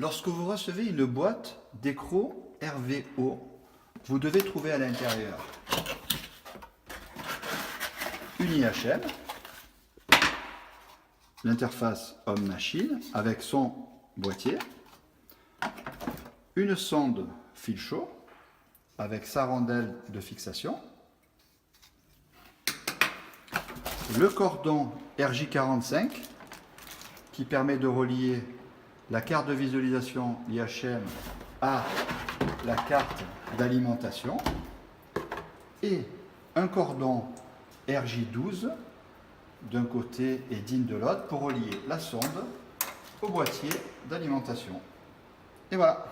Lorsque vous recevez une boîte d'écrou RVO, vous devez trouver à l'intérieur une IHM, l'interface homme-machine avec son boîtier, une sonde fil chaud avec sa rondelle de fixation, le cordon RJ45 qui permet de relier la carte de visualisation IHM à la carte d'alimentation et un cordon RJ12 d'un côté et DIN de l'autre pour relier la sonde au boîtier d'alimentation. Et voilà.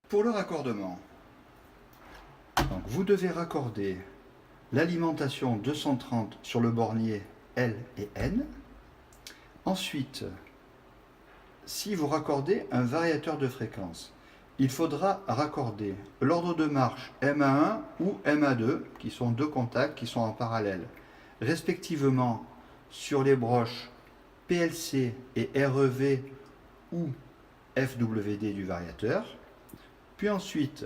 Pour le raccordement, donc vous devez raccorder l'alimentation 230 sur le bornier L et N. Ensuite, si vous raccordez un variateur de fréquence, il faudra raccorder l'ordre de marche MA1 ou MA2, qui sont deux contacts qui sont en parallèle, respectivement sur les broches PLC et REV ou FWD du variateur. Puis ensuite,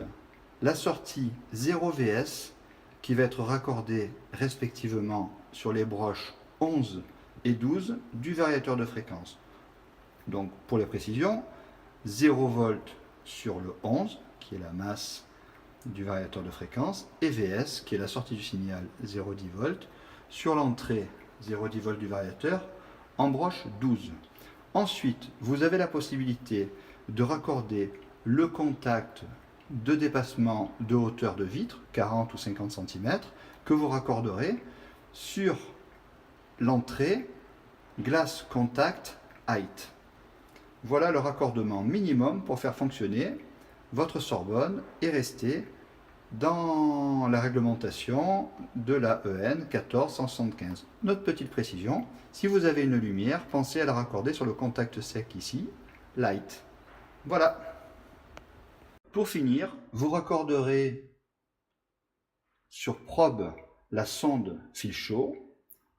la sortie 0VS qui va être raccordée respectivement sur les broches 11 et 12 du variateur de fréquence. Donc pour les précisions, 0 V sur le 11 qui est la masse du variateur de fréquence et VS qui est la sortie du signal 0,10 V sur l'entrée 0,10 V du variateur en broche 12. Ensuite, vous avez la possibilité de raccorder le contact de dépassement de hauteur de vitre, 40 ou 50 cm, que vous raccorderez sur l'entrée Glass Contact Height. Voilà le raccordement minimum pour faire fonctionner votre Sorbonne et rester dans la réglementation de la EN 14175. Notre petite précision, si vous avez une lumière, pensez à la raccorder sur le contact sec ici, Light. Voilà. Pour finir, vous raccorderez sur probe la sonde fil chaud,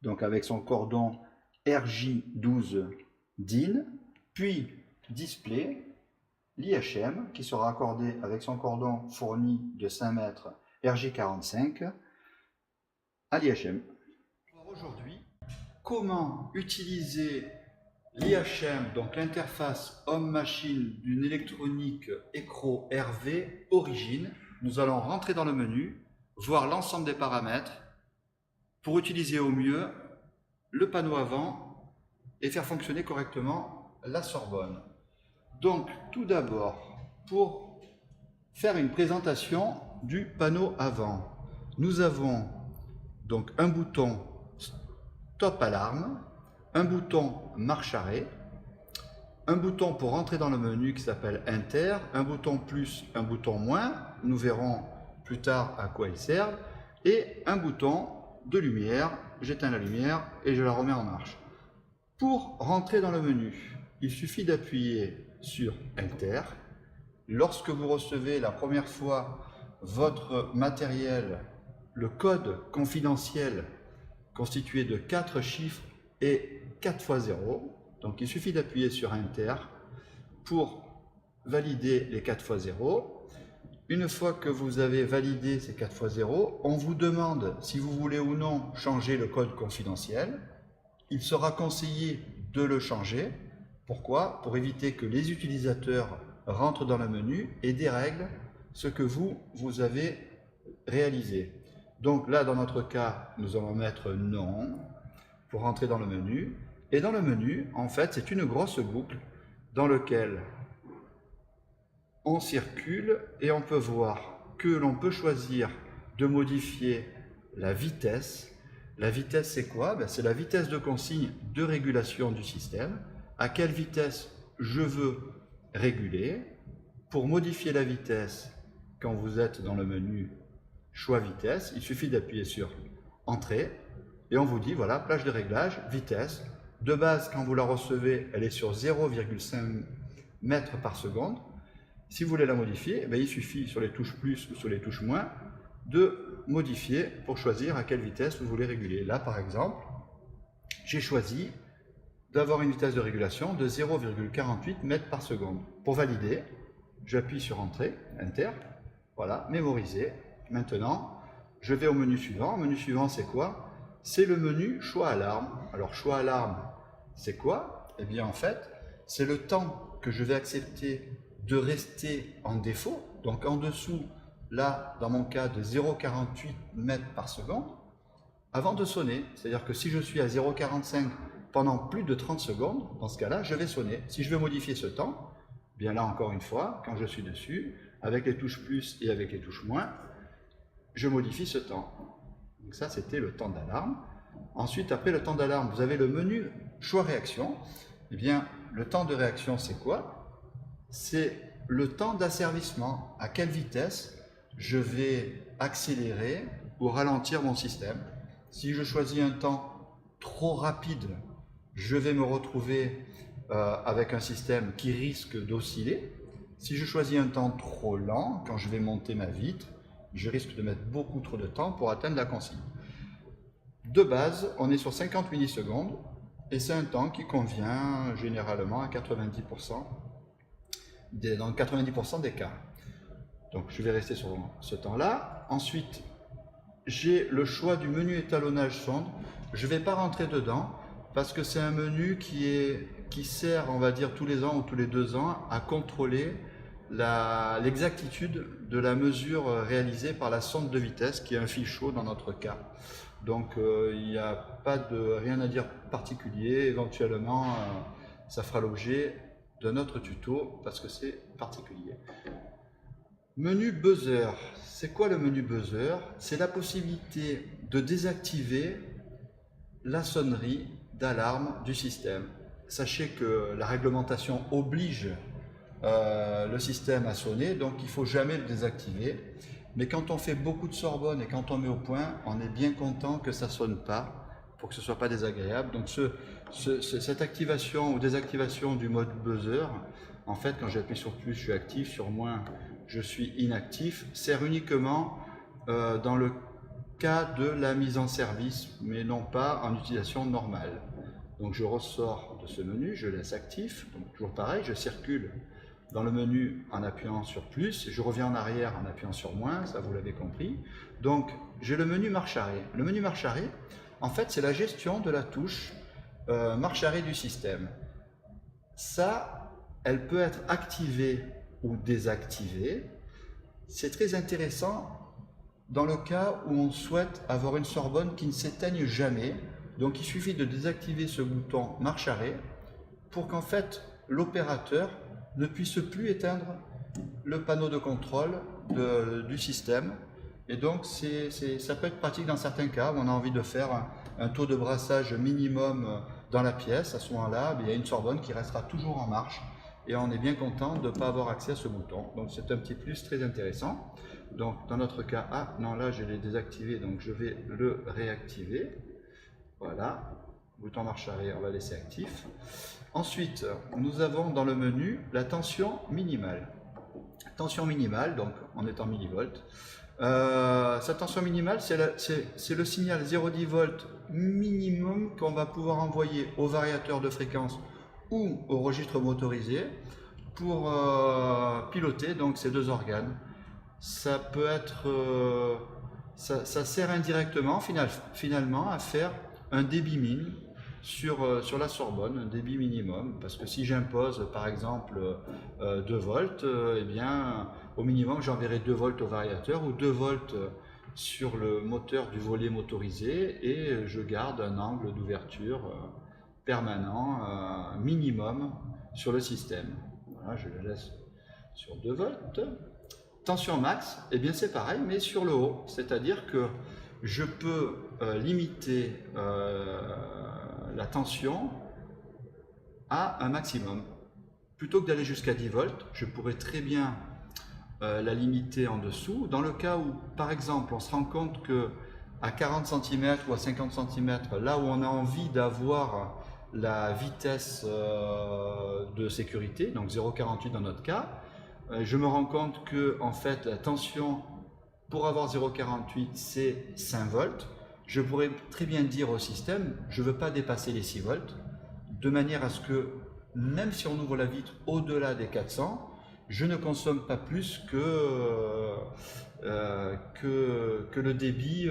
donc avec son cordon RJ12 DIN, puis display l'IHM qui sera raccordé avec son cordon fourni de 5 mètres RJ45 à l'IHM. Aujourd'hui, comment utiliser l'IHM, donc l'interface homme-machine d'une électronique Ekro RV Origine. Nous allons rentrer dans le menu, voir l'ensemble des paramètres pour utiliser au mieux le panneau avant et faire fonctionner correctement la Sorbonne. Donc tout d'abord, pour faire une présentation du panneau avant, nous avons donc un bouton Stop Alarme, un bouton marche arrêt, un bouton pour entrer dans le menu qui s'appelle Inter, un bouton plus, un bouton moins, nous verrons plus tard à quoi ils servent, et un bouton de lumière, j'éteins la lumière et je la remets en marche. Pour rentrer dans le menu, il suffit d'appuyer sur Inter. Lorsque vous recevez la première fois votre matériel, le code confidentiel constitué de 4 chiffres et 4 fois 0. Donc il suffit d'appuyer sur Inter pour valider les 4 fois 0. Une fois que vous avez validé ces 4 fois 0, on vous demande si vous voulez ou non changer le code confidentiel. Il sera conseillé de le changer. Pourquoi? Pour éviter que les utilisateurs rentrent dans le menu et dérèglent ce que vous avez réalisé. Donc là, dans notre cas, nous allons mettre non pour rentrer dans le menu. Et dans le menu, en fait, c'est une grosse boucle dans laquelle on circule et on peut voir que l'on peut choisir de modifier la vitesse. La vitesse, c'est quoi? C'est la vitesse de consigne de régulation du système. À quelle vitesse je veux réguler. Pour modifier la vitesse, quand vous êtes dans le menu choix vitesse, il suffit d'appuyer sur entrée et on vous dit voilà, plage de réglage, vitesse. De base, quand vous la recevez, elle est sur 0,5 mètres par seconde. Si vous voulez la modifier, il suffit sur les touches plus ou sur les touches moins de modifier pour choisir à quelle vitesse vous voulez réguler. Là, par exemple, j'ai choisi d'avoir une vitesse de régulation de 0,48 mètres par seconde. Pour valider, j'appuie sur Entrée, Enter, voilà, mémoriser. Maintenant, je vais au menu suivant. Le menu suivant, c'est quoi? C'est le menu Choix alarme. Alors, Choix alarme, c'est quoi? Eh bien, en fait, c'est le temps que je vais accepter de rester en défaut. Donc, en dessous, là, dans mon cas, de 0,48 mètres par seconde, avant de sonner. C'est-à-dire que si je suis à 0,45 pendant plus de 30 secondes, dans ce cas-là, je vais sonner. Si je veux modifier ce temps, bien là, encore une fois, quand je suis dessus, avec les touches plus et avec les touches moins, je modifie ce temps. Donc ça, c'était le temps d'alarme. Ensuite, après le temps d'alarme, vous avez le menu choix réaction. Eh bien, le temps de réaction, c'est quoi? C'est le temps d'asservissement. À quelle vitesse je vais accélérer ou ralentir mon système. Si je choisis un temps trop rapide, je vais me retrouver avec un système qui risque d'osciller. Si je choisis un temps trop lent, quand je vais monter ma vitre, je risque de mettre beaucoup trop de temps pour atteindre la consigne. De base, on est sur 50 millisecondes et c'est un temps qui convient généralement à 90%, dans 90% des cas. Donc je vais rester sur ce temps-là. Ensuite, j'ai le choix du menu étalonnage sonde. Je ne vais pas rentrer dedans parce que c'est un menu qui sert, on va dire, tous les ans ou tous les 2 ans à contrôler l'exactitude de la mesure réalisée par la sonde de vitesse, qui est un fil chaud dans notre cas. Donc il n'y a pas de rien à dire particulier. Éventuellement, ça fera l'objet d'un autre tuto parce que c'est particulier. Menu buzzer. C'est quoi le menu buzzer? C'est la possibilité de désactiver la sonnerie d'alarme du système. Sachez que la réglementation oblige le système à sonner, donc il ne faut jamais le désactiver. Mais quand on fait beaucoup de Sorbonne et quand on met au point, on est bien content que ça ne sonne pas, pour que ce ne soit pas désagréable. Donc cette activation ou désactivation du mode buzzer, en fait, quand j'appuie sur plus, je suis actif, sur moins, je suis inactif, sert uniquement dans le cas de la mise en service, mais non pas en utilisation normale. Donc je ressors de ce menu, je laisse actif, donc toujours pareil, je circule dans le menu en appuyant sur plus, je reviens en arrière en appuyant sur moins, ça vous l'avez compris. Donc j'ai le menu marche arrêt. Le menu marche arrêt, en fait, c'est la gestion de la touche marche arrêt du système. Ça, elle peut être activée ou désactivée. C'est très intéressant dans le cas où on souhaite avoir une Sorbonne qui ne s'éteigne jamais. Donc il suffit de désactiver ce bouton marche arrêt pour qu'en fait l'opérateur ne puisse plus éteindre le panneau de contrôle du système. Et donc ça peut être pratique dans certains cas où on a envie de faire un taux de brassage minimum dans la pièce. À ce moment-là, il y a une Sorbonne qui restera toujours en marche et on est bien content de ne pas avoir accès à ce bouton. Donc c'est un petit plus très intéressant. Donc dans notre cas, ah non, là je l'ai désactivé, donc je vais le réactiver. Voilà, bouton marche arrière, on va laisser actif. Ensuite, nous avons dans le menu la tension minimale. Tension minimale, donc on est en millivolts. Cette tension minimale, c'est le signal 0,10 volts minimum qu'on va pouvoir envoyer au variateur de fréquence ou au registre motorisé pour piloter donc ces deux organes. Ça peut être, ça sert indirectement finalement à faire un débit min sur la Sorbonne, un débit minimum, parce que si j'impose par exemple 2 volts, eh bien au minimum j'enverrai 2 volts au variateur ou 2 volts sur le moteur du volet motorisé et je garde un angle d'ouverture permanent minimum sur le système. Voilà, je le laisse sur 2 volts. Tension max, eh bien c'est pareil, mais sur le haut, c'est-à-dire que je peux limiter la tension à un maximum. Plutôt que d'aller jusqu'à 10 volts, je pourrais très bien la limiter en dessous. Dans le cas où, par exemple, on se rend compte que à 40 cm ou à 50 cm, là où on a envie d'avoir la vitesse de sécurité, donc 0,48 dans notre cas, je me rends compte que en fait la tension pour avoir 0,48 c'est 5 volts. Je pourrais très bien dire au système, je ne veux pas dépasser les 6 volts, de manière à ce que, même si on ouvre la vitre au-delà des 400, je ne consomme pas plus que le débit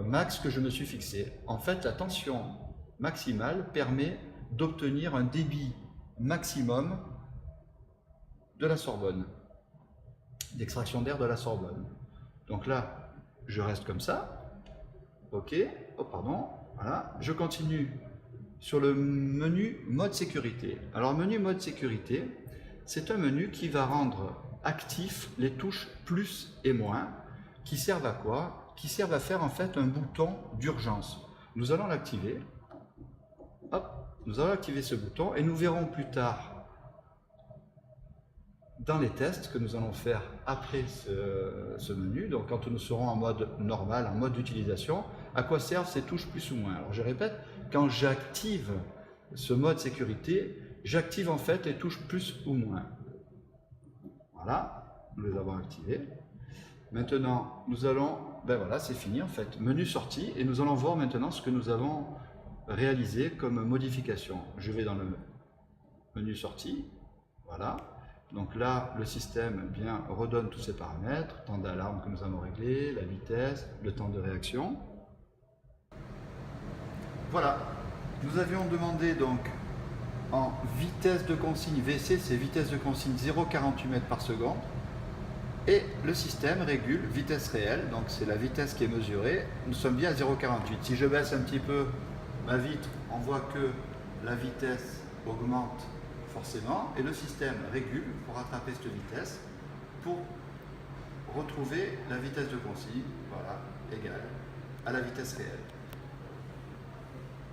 max que je me suis fixé. En fait, la tension maximale permet d'obtenir un débit maximum de la Sorbonne, d'extraction d'air de la Sorbonne. Donc là, je reste comme ça. OK. Oh, pardon. Voilà. Je continue sur le menu mode sécurité. Alors, menu mode sécurité, c'est un menu qui va rendre actifs les touches plus et moins, qui servent à quoi? Qui servent à faire en fait un bouton d'urgence. Nous allons l'activer. Hop, nous allons activer ce bouton et nous verrons plus tard dans les tests que nous allons faire après ce menu, donc quand nous serons en mode normal, en mode d'utilisation, à quoi servent ces touches plus ou moins. Alors je répète, quand j'active ce mode sécurité, j'active en fait les touches plus ou moins. Voilà, nous les avons activées. Maintenant, nous allons, ben voilà, c'est fini en fait, menu sortie, et nous allons voir maintenant ce que nous avons réalisé comme modification. Je vais dans le menu sortie, voilà. Donc là, le système bien redonne tous ses paramètres, temps d'alarme que nous avons réglé, la vitesse, le temps de réaction. Voilà, nous avions demandé donc en vitesse de consigne VC, c'est vitesse de consigne 0,48 mètres par seconde. Et le système régule vitesse réelle, donc c'est la vitesse qui est mesurée. Nous sommes bien à 0,48. Si je baisse un petit peu ma vitre, on voit que la vitesse augmente forcément, et le système régule pour rattraper cette vitesse, pour retrouver la vitesse de consigne, voilà, égale à la vitesse réelle.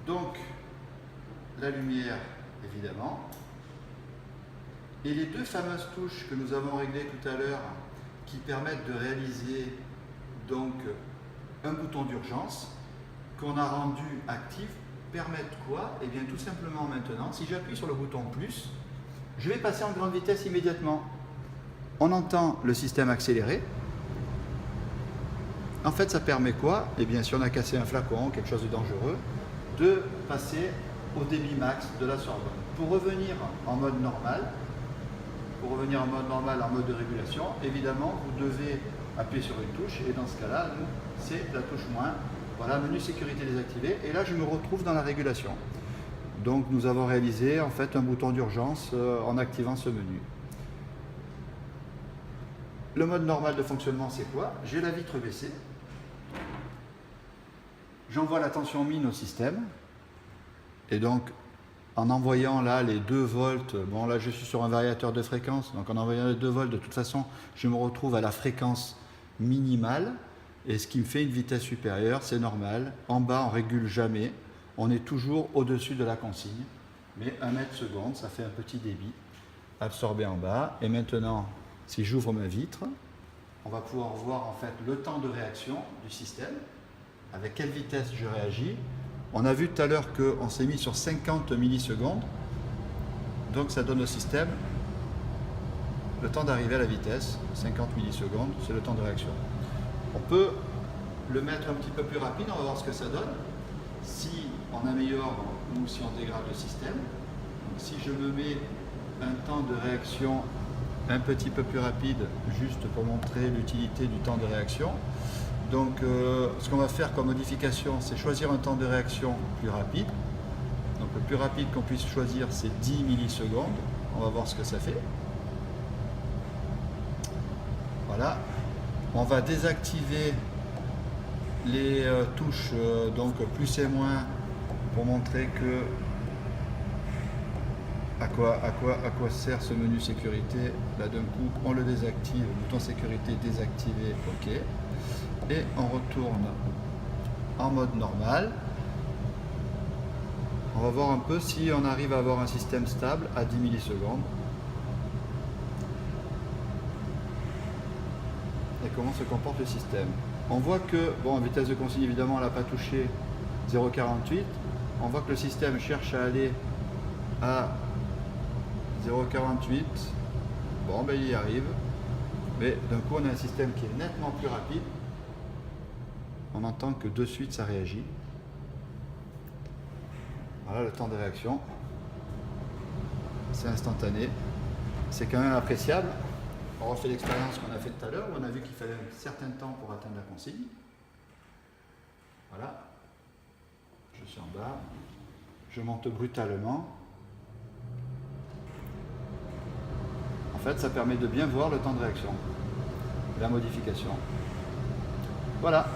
Donc, la lumière, évidemment, et les deux fameuses touches que nous avons réglées tout à l'heure, qui permettent de réaliser donc un bouton d'urgence, qu'on a rendu actif, permettent quoi? Eh bien tout simplement maintenant, si j'appuie sur le bouton plus, je vais passer en grande vitesse immédiatement. On entend le système accélérer. En fait, ça permet quoi? Eh bien, si on a cassé un flacon, quelque chose de dangereux, de passer au débit max de la Sorbonne. Pour revenir en mode normal, en mode de régulation, évidemment, vous devez appuyer sur une touche, et dans ce cas-là, c'est la touche moins. Voilà, menu sécurité désactivé, et là je me retrouve dans la régulation. Donc nous avons réalisé en fait un bouton d'urgence en activant ce menu. Le mode normal de fonctionnement, c'est quoi? J'ai la vitre baissée, j'envoie la tension mine au système, et donc en envoyant là les 2 volts, bon là je suis sur un variateur de fréquence, donc en envoyant les 2 volts, de toute façon je me retrouve à la fréquence minimale, et ce qui me fait une vitesse supérieure, c'est normal. En bas, on ne régule jamais. On est toujours au-dessus de la consigne. Mais 1 mètre seconde, ça fait un petit débit absorbé en bas. Et maintenant, si j'ouvre ma vitre, on va pouvoir voir en fait le temps de réaction du système, avec quelle vitesse je réagis. On a vu tout à l'heure qu'on s'est mis sur 50 millisecondes. Donc ça donne au système le temps d'arriver à la vitesse. 50 millisecondes, c'est le temps de réaction. On peut le mettre un petit peu plus rapide, on va voir ce que ça donne. Si on améliore ou si on dégrade le système. Donc, si je me mets un temps de réaction un petit peu plus rapide, juste pour montrer l'utilité du temps de réaction. Donc ce qu'on va faire comme modification, c'est choisir un temps de réaction plus rapide. Donc le plus rapide qu'on puisse choisir, c'est 10 millisecondes. On va voir ce que ça fait. Voilà. On va désactiver les touches donc plus et moins pour montrer que à quoi sert ce menu sécurité. Là d'un coup on le désactive, bouton sécurité désactivé, ok, et on retourne en mode normal. On va voir un peu si on arrive à avoir un système stable à 10 millisecondes. Et comment se comporte le système. On voit que, bon, en vitesse de consigne, évidemment, elle n'a pas touché 0,48. On voit que le système cherche à aller à 0,48. Bon, ben il y arrive. Mais d'un coup, on a un système qui est nettement plus rapide. On entend que de suite, ça réagit. Voilà le temps de réaction. c'est instantané. C'est quand même appréciable. On refait l'expérience qu'on a faite tout à l'heure, où on a vu qu'il fallait un certain temps pour atteindre la consigne. Voilà. Je suis en bas. Je monte brutalement. En fait, ça permet de bien voir le temps de réaction, la modification. Voilà.